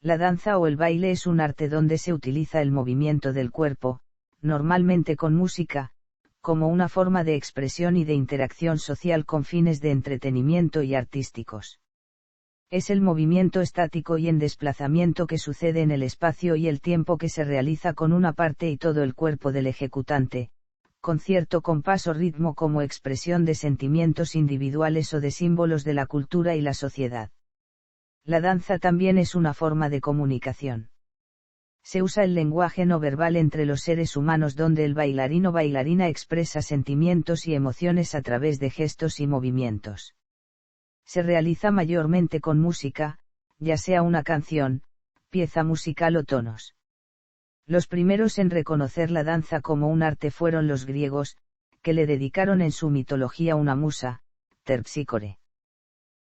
La danza o el baile es un arte donde se utiliza el movimiento del cuerpo, normalmente con música, como una forma de expresión y de interacción social con fines de entretenimiento y artísticos. Es el movimiento estático y en desplazamiento que sucede en el espacio y el tiempo que se realiza con una parte y todo el cuerpo del ejecutante, con cierto compás o ritmo como expresión de sentimientos individuales o de símbolos de la cultura y la sociedad. La danza también es una forma de comunicación. Se usa el lenguaje no verbal entre los seres humanos donde el bailarín o bailarina expresa sentimientos y emociones a través de gestos y movimientos. Se realiza mayormente con música, ya sea una canción, pieza musical o tonos. Los primeros en reconocer la danza como un arte fueron los griegos, que le dedicaron en su mitología una musa, Terpsícore.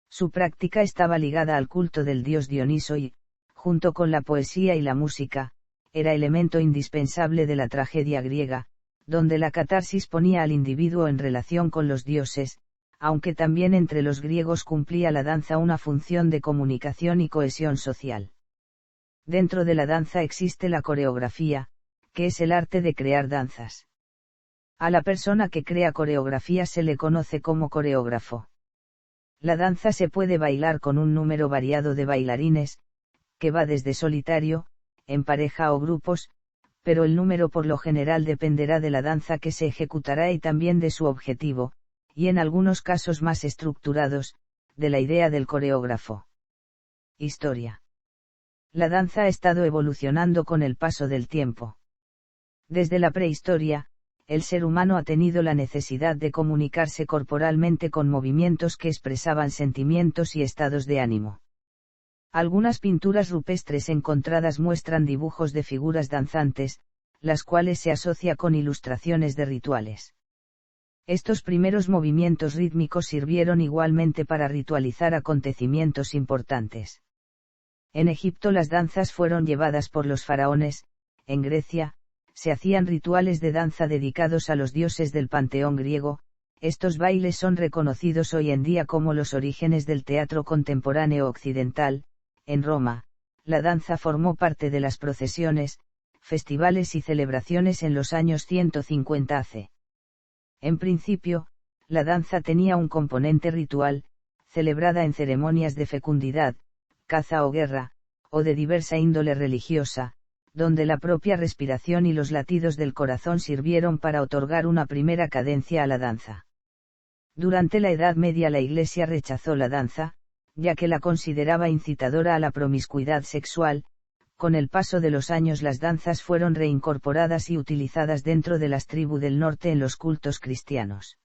Su práctica estaba ligada al culto del dios Dioniso y, junto con la poesía y la música, era elemento indispensable de la tragedia griega, donde la catarsis ponía al individuo en relación con los dioses, aunque también entre los griegos cumplía la danza una función de comunicación y cohesión social. Dentro de la danza existe la coreografía, que es el arte de crear danzas. A la persona que crea coreografía se le conoce como coreógrafo. La danza se puede bailar con un número variado de bailarines, que va desde solitario, en pareja o grupos, pero el número por lo general dependerá de la danza que se ejecutará y también de su objetivo, y en algunos casos más estructurados, de la idea del coreógrafo. Historia. La danza ha estado evolucionando con el paso del tiempo. Desde la prehistoria, el ser humano ha tenido la necesidad de comunicarse corporalmente con movimientos que expresaban sentimientos y estados de ánimo. Algunas pinturas rupestres encontradas muestran dibujos de figuras danzantes, las cuales se asocia con ilustraciones de rituales. Estos primeros movimientos rítmicos sirvieron igualmente para ritualizar acontecimientos importantes. En Egipto las danzas fueron llevadas por los faraones, en Grecia, se hacían rituales de danza dedicados a los dioses del panteón griego. Estos bailes son reconocidos hoy en día como los orígenes del teatro contemporáneo occidental. En Roma, la danza formó parte de las procesiones, festivales y celebraciones en los años 150 AC. En principio, la danza tenía un componente ritual, celebrada en ceremonias de fecundidad, caza o guerra, o de diversa índole religiosa, donde la propia respiración y los latidos del corazón sirvieron para otorgar una primera cadencia a la danza. Durante la Edad Media la Iglesia rechazó la danza, ya que la consideraba incitadora a la promiscuidad sexual. Con el paso de los años las danzas fueron reincorporadas y utilizadas dentro de las tribus del norte en los cultos cristianos.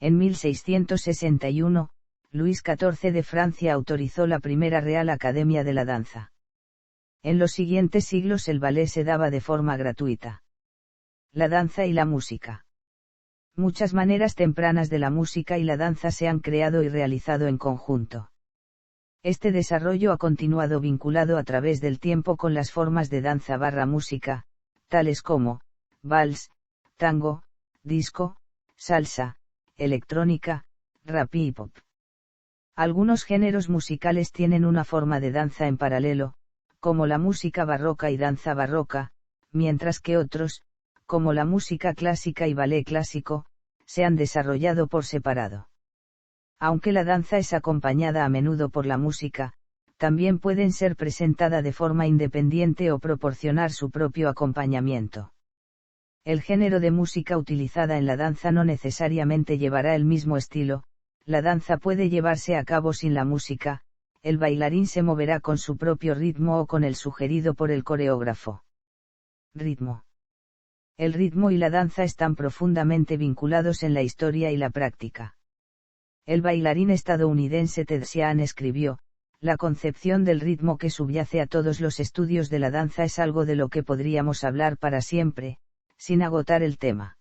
En 1661, Luis XIV de Francia autorizó la primera Real Academia de la Danza. En los siguientes siglos el ballet se daba de forma gratuita. La danza y la música. Muchas maneras tempranas de la música y la danza se han creado y realizado en conjunto. Este desarrollo ha continuado vinculado a través del tiempo con las formas de danza / música, tales como, vals, tango, disco, salsa, electrónica, rap y pop. Algunos géneros musicales tienen una forma de danza en paralelo, como la música barroca y danza barroca, mientras que otros, como la música clásica y ballet clásico, se han desarrollado por separado. Aunque la danza es acompañada a menudo por la música, también pueden ser presentada de forma independiente o proporcionar su propio acompañamiento. El género de música utilizada en la danza no necesariamente llevará el mismo estilo. La danza puede llevarse a cabo sin la música, el bailarín se moverá con su propio ritmo o con el sugerido por el coreógrafo. Ritmo. El ritmo y la danza están profundamente vinculados en la historia y la práctica. El bailarín estadounidense Ted Sheehan escribió: la concepción del ritmo que subyace a todos los estudios de la danza es algo de lo que podríamos hablar para siempre, sin agotar el tema.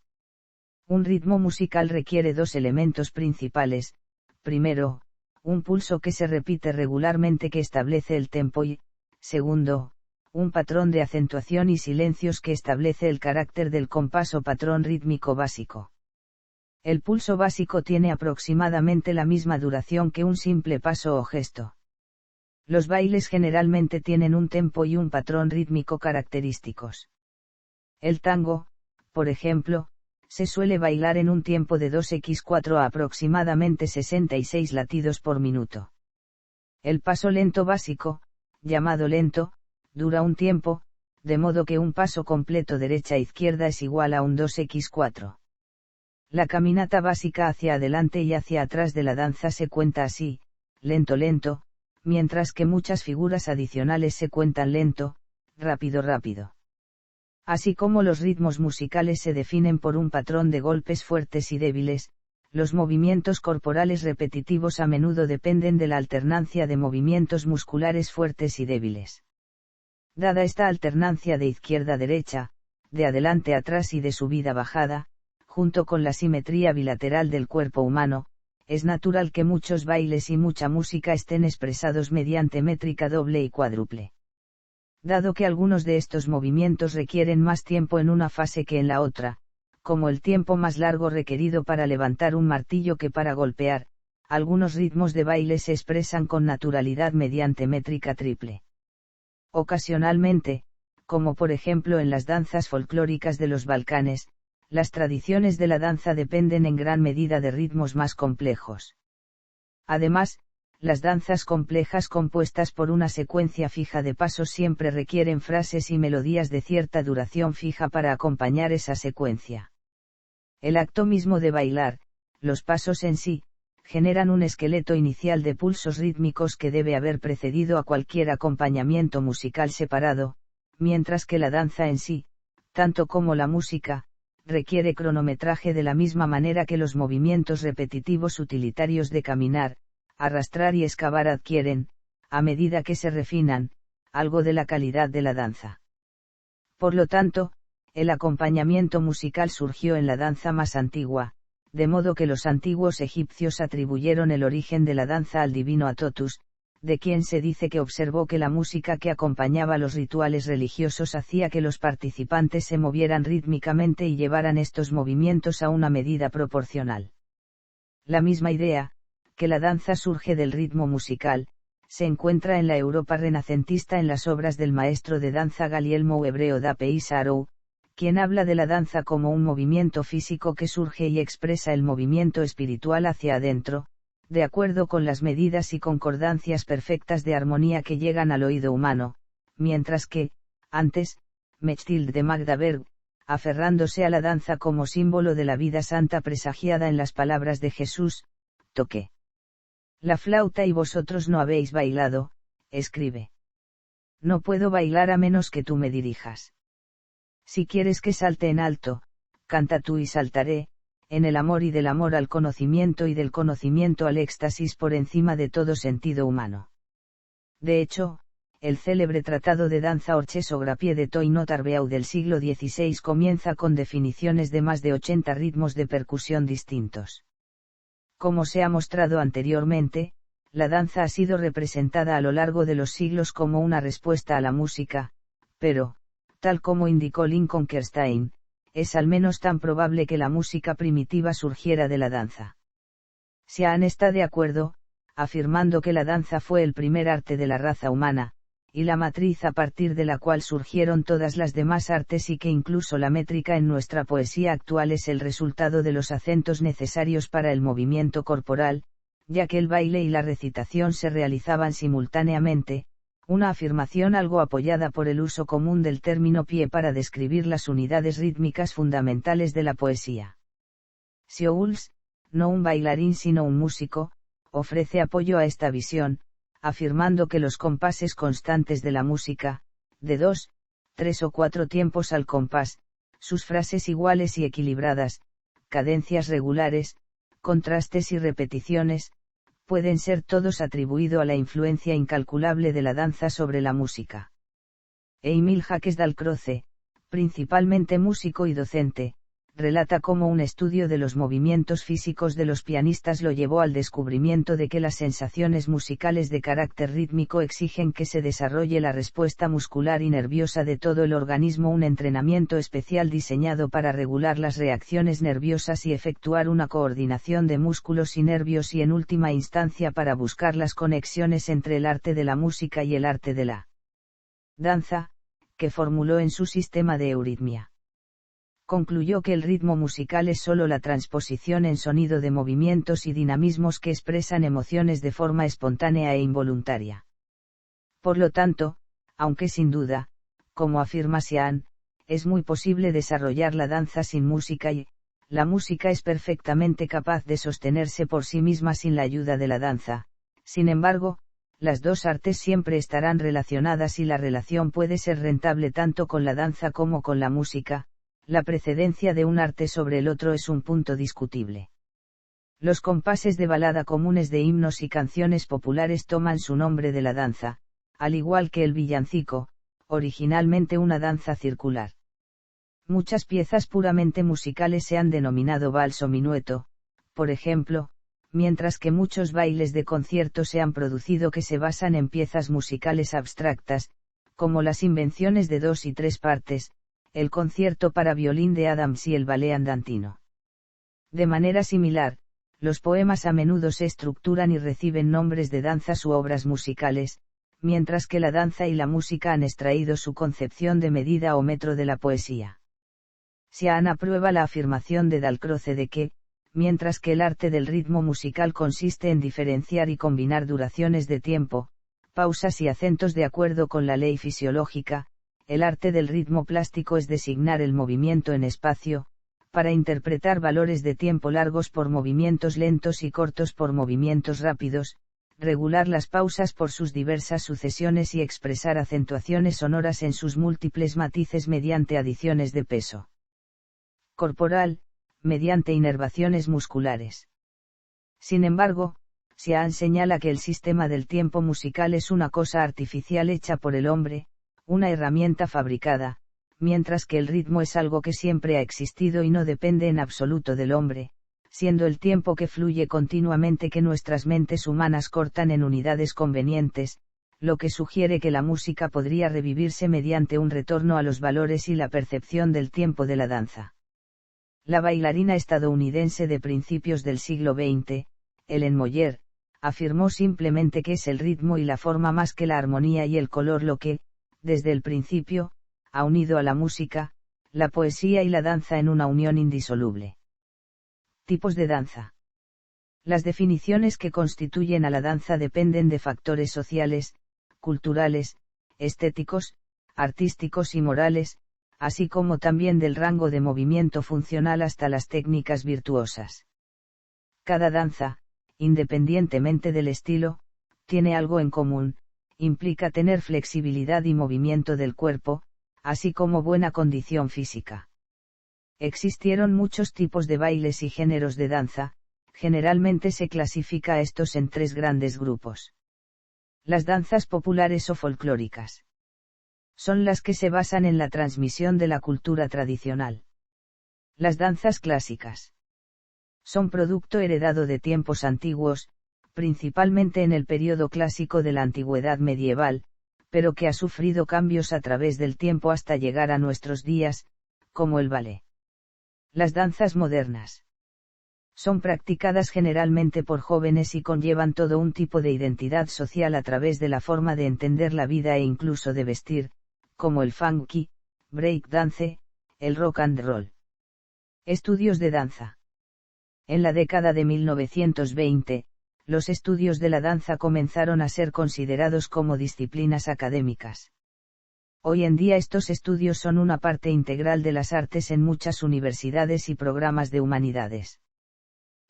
Un ritmo musical requiere dos elementos principales: primero, un pulso que se repite regularmente que establece el tempo y, segundo, un patrón de acentuación y silencios que establece el carácter del compás o patrón rítmico básico. El pulso básico tiene aproximadamente la misma duración que un simple paso o gesto. Los bailes generalmente tienen un tempo y un patrón rítmico característicos. El tango, por ejemplo, se suele bailar en un tiempo de 2x4 a aproximadamente 66 latidos por minuto. El paso lento básico, llamado lento, dura un tiempo, de modo que un paso completo derecha-izquierda es igual a un 2x4. La caminata básica hacia adelante y hacia atrás de la danza se cuenta así, lento-lento, mientras que muchas figuras adicionales se cuentan lento, rápido-rápido. Así como los ritmos musicales se definen por un patrón de golpes fuertes y débiles, los movimientos corporales repetitivos a menudo dependen de la alternancia de movimientos musculares fuertes y débiles. Dada esta alternancia de izquierda-derecha, de adelante-atrás y de subida-bajada, junto con la simetría bilateral del cuerpo humano, es natural que muchos bailes y mucha música estén expresados mediante métrica doble y cuádruple. Dado que algunos de estos movimientos requieren más tiempo en una fase que en la otra, como el tiempo más largo requerido para levantar un martillo que para golpear, algunos ritmos de baile se expresan con naturalidad mediante métrica triple. Ocasionalmente, como por ejemplo en las danzas folclóricas de los Balcanes, las tradiciones de la danza dependen en gran medida de ritmos más complejos. Además, las danzas complejas compuestas por una secuencia fija de pasos siempre requieren frases y melodías de cierta duración fija para acompañar esa secuencia. El acto mismo de bailar, los pasos en sí, generan un esqueleto inicial de pulsos rítmicos que debe haber precedido a cualquier acompañamiento musical separado, mientras que la danza en sí, tanto como la música, requiere cronometraje de la misma manera que los movimientos repetitivos utilitarios de caminar, arrastrar y excavar adquieren, a medida que se refinan, algo de la calidad de la danza. Por lo tanto, el acompañamiento musical surgió en la danza más antigua, de modo que los antiguos egipcios atribuyeron el origen de la danza al divino Atotus, de quien se dice que observó que la música que acompañaba los rituales religiosos hacía que los participantes se movieran rítmicamente y llevaran estos movimientos a una medida proporcional. La misma idea, que la danza surge del ritmo musical, se encuentra en la Europa renacentista en las obras del maestro de danza Guglielmo Hebreo da Pesaro, quien habla de la danza como un movimiento físico que surge y expresa el movimiento espiritual hacia adentro, de acuerdo con las medidas y concordancias perfectas de armonía que llegan al oído humano, mientras que, antes, Mechtilde de Magdaberg, aferrándose a la danza como símbolo de la vida santa presagiada en las palabras de Jesús, toqué la flauta y vosotros no habéis bailado, escribe. No puedo bailar a menos que tú me dirijas. Si quieres que salte en alto, canta tú y saltaré, en el amor y del amor al conocimiento y del conocimiento al éxtasis por encima de todo sentido humano. De hecho, el célebre tratado de danza Orchesographié de Toinot Arbeau del siglo XVI comienza con definiciones de más de 80 ritmos de percusión distintos. Como se ha mostrado anteriormente, la danza ha sido representada a lo largo de los siglos como una respuesta a la música, pero, tal como indicó Lincoln Kirstein, es al menos tan probable que la música primitiva surgiera de la danza. Sean está de acuerdo, afirmando que la danza fue el primer arte de la raza humana, y la matriz a partir de la cual surgieron todas las demás artes y que incluso la métrica en nuestra poesía actual es el resultado de los acentos necesarios para el movimiento corporal, ya que el baile y la recitación se realizaban simultáneamente, una afirmación algo apoyada por el uso común del término pie para describir las unidades rítmicas fundamentales de la poesía. Sioux, no un bailarín sino un músico, ofrece apoyo a esta visión, afirmando que los compases constantes de la música, de 2, 3 o 4 tiempos al compás, sus frases iguales y equilibradas, cadencias regulares, contrastes y repeticiones, pueden ser todos atribuidos a la influencia incalculable de la danza sobre la música. Emil Jacques Dalcroze, principalmente músico y docente, relata cómo un estudio de los movimientos físicos de los pianistas lo llevó al descubrimiento de que las sensaciones musicales de carácter rítmico exigen que se desarrolle la respuesta muscular y nerviosa de todo el organismo, un entrenamiento especial diseñado para regular las reacciones nerviosas y efectuar una coordinación de músculos y nervios y en última instancia para buscar las conexiones entre el arte de la música y el arte de la danza, que formuló en su sistema de euritmia. Concluyó que el ritmo musical es sólo la transposición en sonido de movimientos y dinamismos que expresan emociones de forma espontánea e involuntaria. Por lo tanto, aunque sin duda, como afirma Sian, es muy posible desarrollar la danza sin música y, la música es perfectamente capaz de sostenerse por sí misma sin la ayuda de la danza, sin embargo, las dos artes siempre estarán relacionadas y la relación puede ser rentable tanto con la danza como con la música. La precedencia de un arte sobre el otro es un punto discutible. Los compases de balada comunes de himnos y canciones populares toman su nombre de la danza, al igual que el villancico, originalmente una danza circular. Muchas piezas puramente musicales se han denominado vals o minueto, por ejemplo, mientras que muchos bailes de concierto se han producido que se basan en piezas musicales abstractas, como las invenciones de 2 y 3 partes, el concierto para violín de Adams y el ballet andantino. De manera similar, los poemas a menudo se estructuran y reciben nombres de danzas u obras musicales, mientras que la danza y la música han extraído su concepción de medida o metro de la poesía. Sian aprueba la afirmación de Dalcroze de que, mientras que el arte del ritmo musical consiste en diferenciar y combinar duraciones de tiempo, pausas y acentos de acuerdo con la ley fisiológica, el arte del ritmo plástico es designar el movimiento en espacio, para interpretar valores de tiempo largos por movimientos lentos y cortos por movimientos rápidos, regular las pausas por sus diversas sucesiones y expresar acentuaciones sonoras en sus múltiples matices mediante adiciones de peso corporal, mediante inervaciones musculares. Sin embargo, Sian señala que el sistema del tiempo musical es una cosa artificial hecha por el hombre, una herramienta fabricada, mientras que el ritmo es algo que siempre ha existido y no depende en absoluto del hombre, siendo el tiempo que fluye continuamente que nuestras mentes humanas cortan en unidades convenientes, lo que sugiere que la música podría revivirse mediante un retorno a los valores y la percepción del tiempo de la danza. La bailarina estadounidense de principios del siglo XX, Helen Moyer, afirmó simplemente que es el ritmo y la forma más que la armonía y el color lo que, desde el principio, ha unido a la música, la poesía y la danza en una unión indisoluble. Tipos de danza. Las definiciones que constituyen a la danza dependen de factores sociales, culturales, estéticos, artísticos y morales, así como también del rango de movimiento funcional hasta las técnicas virtuosas. Cada danza, independientemente del estilo, tiene algo en común, implica tener flexibilidad y movimiento del cuerpo, así como buena condición física. Existieron muchos tipos de bailes y géneros de danza, generalmente se clasifica a estos en 3 grandes grupos. Las danzas populares o folclóricas. Son las que se basan en la transmisión de la cultura tradicional. Las danzas clásicas. Son producto heredado de tiempos antiguos, principalmente en el período clásico de la antigüedad medieval, pero que ha sufrido cambios a través del tiempo hasta llegar a nuestros días, como el ballet. Las danzas modernas. Son practicadas generalmente por jóvenes y conllevan todo un tipo de identidad social a través de la forma de entender la vida e incluso de vestir, como el funky, break dance, el rock and roll. Estudios de danza. En la década de 1920, los estudios de la danza comenzaron a ser considerados como disciplinas académicas. Hoy en día estos estudios son una parte integral de las artes en muchas universidades y programas de humanidades.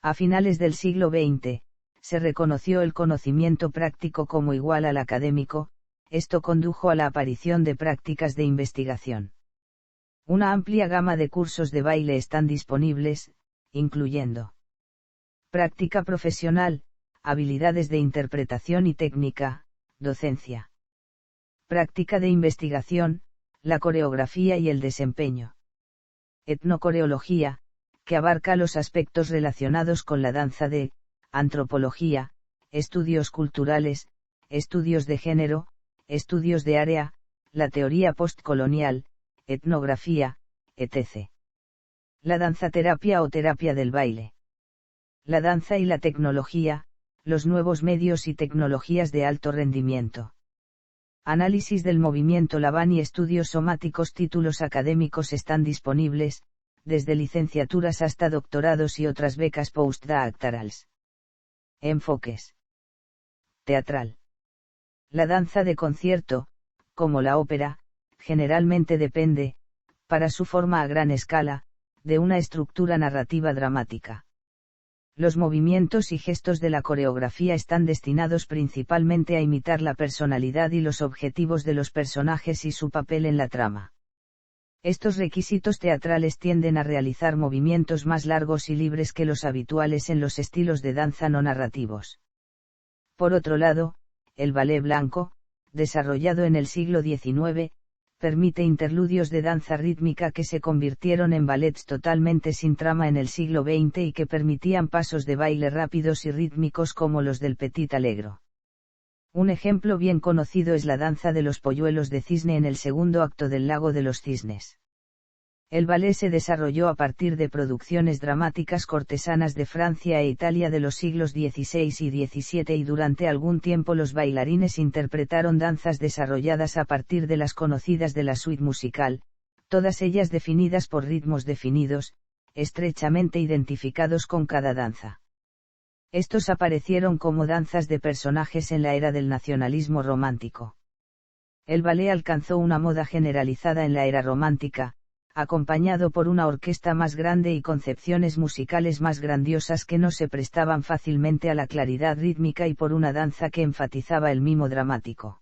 A finales del siglo XX, se reconoció el conocimiento práctico como igual al académico, esto condujo a la aparición de prácticas de investigación. Una amplia gama de cursos de baile están disponibles, incluyendo práctica profesional, habilidades de interpretación y técnica, docencia. Práctica de investigación, la coreografía y el desempeño. Etnocoreología, que abarca los aspectos relacionados con la danza de, antropología, estudios culturales, estudios de género, estudios de área, la teoría postcolonial, etnografía, etc. La danzaterapia o terapia del baile. La danza y la tecnología, los nuevos medios y tecnologías de alto rendimiento. Análisis del movimiento Laban y estudios somáticos. Títulos académicos están disponibles, desde licenciaturas hasta doctorados y otras becas postdoctorales. Enfoques. Teatral. La danza de concierto, como la ópera, generalmente depende, para su forma a gran escala, de una estructura narrativa dramática. Los movimientos y gestos de la coreografía están destinados principalmente a imitar la personalidad y los objetivos de los personajes y su papel en la trama. Estos requisitos teatrales tienden a realizar movimientos más largos y libres que los habituales en los estilos de danza no narrativos. Por otro lado, el ballet blanco, desarrollado en el siglo XIX, permite interludios de danza rítmica que se convirtieron en ballets totalmente sin trama en el siglo XX y que permitían pasos de baile rápidos y rítmicos como los del Petit Allegro. Un ejemplo bien conocido es la danza de los polluelos de cisne en el segundo acto del Lago de los Cisnes. El ballet se desarrolló a partir de producciones dramáticas cortesanas de Francia e Italia de los siglos XVI y XVII y durante algún tiempo los bailarines interpretaron danzas desarrolladas a partir de las conocidas de la suite musical, todas ellas definidas por ritmos definidos, estrechamente identificados con cada danza. Estos aparecieron como danzas de personajes en la era del nacionalismo romántico. El ballet alcanzó una moda generalizada en la era romántica, acompañado por una orquesta más grande y concepciones musicales más grandiosas que no se prestaban fácilmente a la claridad rítmica y por una danza que enfatizaba el mimo dramático.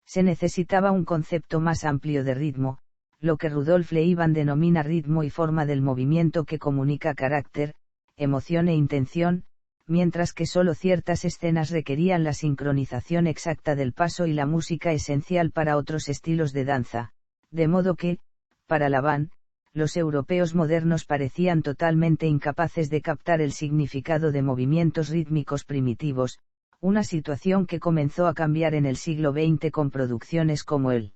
Se necesitaba un concepto más amplio de ritmo, lo que Rudolf Leiban denomina ritmo y forma del movimiento que comunica carácter, emoción e intención, mientras que solo ciertas escenas requerían la sincronización exacta del paso y la música esencial para otros estilos de danza, de modo que, para Laban, los europeos modernos parecían totalmente incapaces de captar el significado de movimientos rítmicos primitivos, una situación que comenzó a cambiar en el siglo XX con producciones como el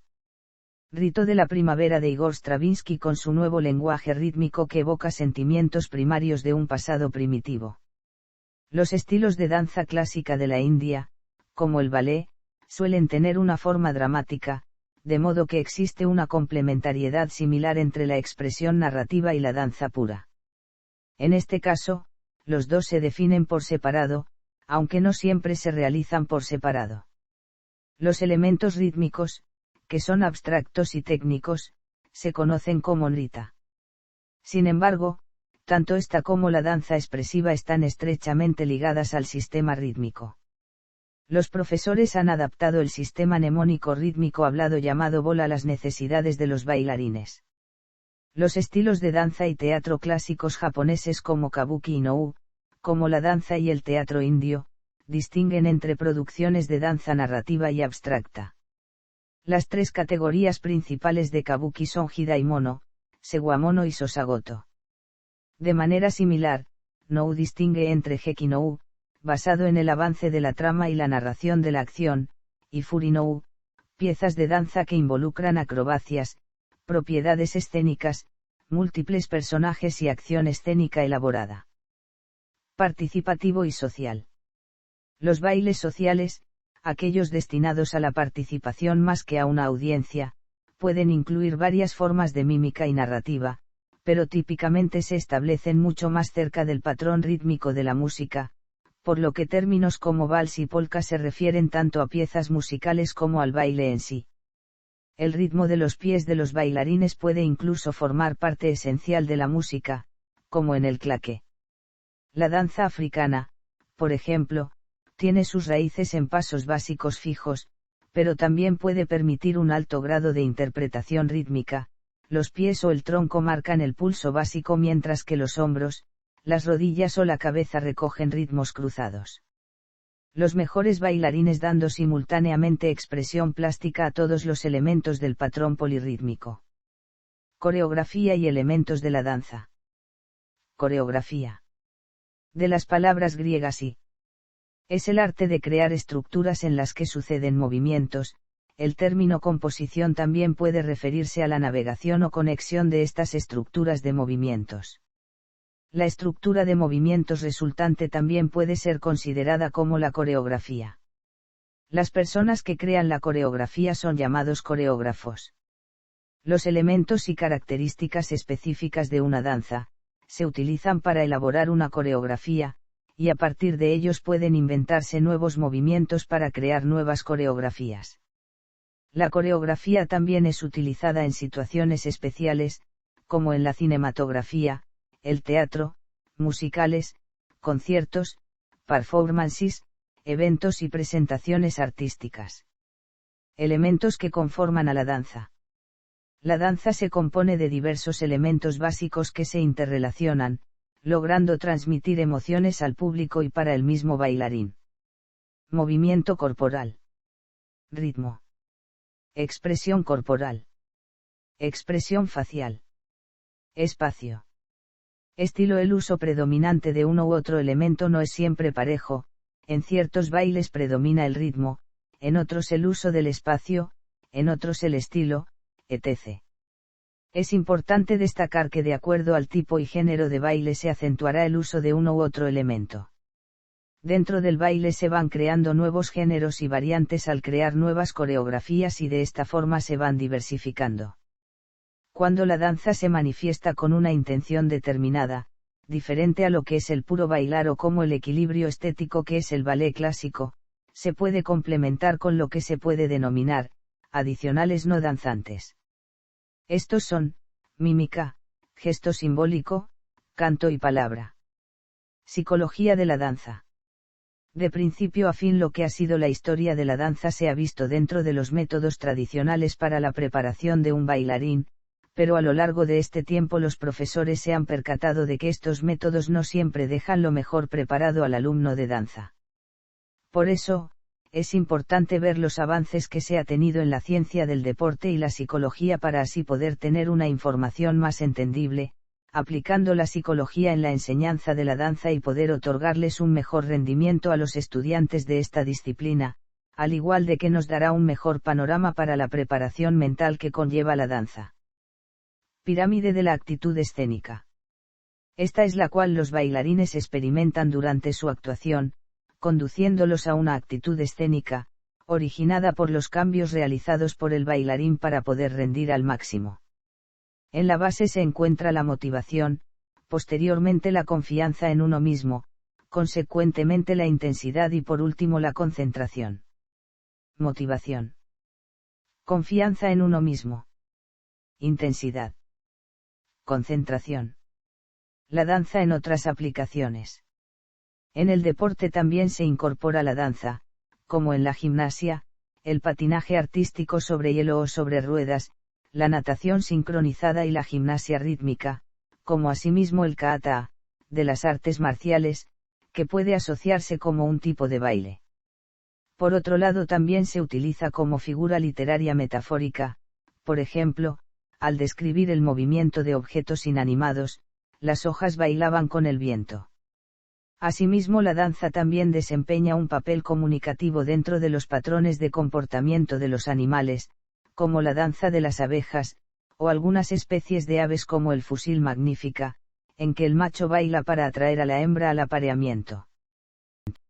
Rito de la Primavera de Igor Stravinsky con su nuevo lenguaje rítmico que evoca sentimientos primarios de un pasado primitivo. Los estilos de danza clásica de la India, como el ballet, suelen tener una forma dramática, de modo que existe una complementariedad similar entre la expresión narrativa y la danza pura. En este caso, los dos se definen por separado, aunque no siempre se realizan por separado. Los elementos rítmicos, que son abstractos y técnicos, se conocen como nrita. Sin embargo, tanto esta como la danza expresiva están estrechamente ligadas al sistema rítmico. Los profesores han adaptado el sistema mnemónico rítmico hablado llamado bola a las necesidades de los bailarines. Los estilos de danza y teatro clásicos japoneses como kabuki y nou, como la danza y el teatro indio, distinguen entre producciones de danza narrativa y abstracta. Las tres categorías principales de kabuki son hidaimono, sewamono y sosagoto. De manera similar, nou distingue entre heki nou, basado en el avance de la trama y la narración de la acción, y furinou, piezas de danza que involucran acrobacias, propiedades escénicas, múltiples personajes y acción escénica elaborada. Participativo y social. Los bailes sociales, aquellos destinados a la participación más que a una audiencia, pueden incluir varias formas de mímica y narrativa, pero típicamente se establecen mucho más cerca del patrón rítmico de la música, por lo que términos como vals y polka se refieren tanto a piezas musicales como al baile en sí. El ritmo de los pies de los bailarines puede incluso formar parte esencial de la música, como en el claqué. La danza africana, por ejemplo, tiene sus raíces en pasos básicos fijos, pero también puede permitir un alto grado de interpretación rítmica. Los pies o el tronco marcan el pulso básico mientras que los hombros, las rodillas o la cabeza recogen ritmos cruzados. Los mejores bailarines dando simultáneamente expresión plástica a todos los elementos del patrón polirrítmico. Coreografía y elementos de la danza. Coreografía. De las palabras griegas y. Es el arte de crear estructuras en las que suceden movimientos. El término composición también puede referirse a la navegación o conexión de estas estructuras de movimientos. La estructura de movimientos resultante también puede ser considerada como la coreografía. Las personas que crean la coreografía son llamados coreógrafos. Los elementos y características específicas de una danza, se utilizan para elaborar una coreografía, y a partir de ellos pueden inventarse nuevos movimientos para crear nuevas coreografías. La coreografía también es utilizada en situaciones especiales, como en la cinematografía, el teatro, musicales, conciertos, performances, eventos y presentaciones artísticas. Elementos que conforman a la danza. La danza se compone de diversos elementos básicos que se interrelacionan, logrando transmitir emociones al público y para el mismo bailarín. Movimiento corporal. Ritmo. Expresión corporal. Expresión facial. Espacio. Estilo. El uso predominante de uno u otro elemento no es siempre parejo, en ciertos bailes predomina el ritmo, en otros el uso del espacio, en otros el estilo, etc. Es importante destacar que de acuerdo al tipo y género de baile se acentuará el uso de uno u otro elemento. Dentro del baile se van creando nuevos géneros y variantes al crear nuevas coreografías y de esta forma se van diversificando. Cuando la danza se manifiesta con una intención determinada, diferente a lo que es el puro bailar o como el equilibrio estético que es el ballet clásico, se puede complementar con lo que se puede denominar, adicionales no danzantes. Estos son, mímica, gesto simbólico, canto y palabra. Psicología de la danza. De principio a fin lo que ha sido la historia de la danza se ha visto dentro de los métodos tradicionales para la preparación de un bailarín, pero a lo largo de este tiempo los profesores se han percatado de que estos métodos no siempre dejan lo mejor preparado al alumno de danza. Por eso, es importante ver los avances que se ha tenido en la ciencia del deporte y la psicología para así poder tener una información más entendible, aplicando la psicología en la enseñanza de la danza y poder otorgarles un mejor rendimiento a los estudiantes de esta disciplina, al igual de que nos dará un mejor panorama para la preparación mental que conlleva la danza. Pirámide de la actitud escénica. Esta es la cual los bailarines experimentan durante su actuación, conduciéndolos a una actitud escénica, originada por los cambios realizados por el bailarín para poder rendir al máximo. En la base se encuentra la motivación, posteriormente la confianza en uno mismo, consecuentemente la intensidad y por último la concentración. Motivación. Confianza en uno mismo. Intensidad. Concentración. La danza en otras aplicaciones. En el deporte también se incorpora la danza, como en la gimnasia, el patinaje artístico sobre hielo o sobre ruedas, la natación sincronizada y la gimnasia rítmica, como asimismo el kata, de las artes marciales, que puede asociarse como un tipo de baile. Por otro lado también se utiliza como figura literaria metafórica, por ejemplo, al describir el movimiento de objetos inanimados, las hojas bailaban con el viento. Asimismo, la danza también desempeña un papel comunicativo dentro de los patrones de comportamiento de los animales, como la danza de las abejas, o algunas especies de aves como el fusil magnífica, en que el macho baila para atraer a la hembra al apareamiento.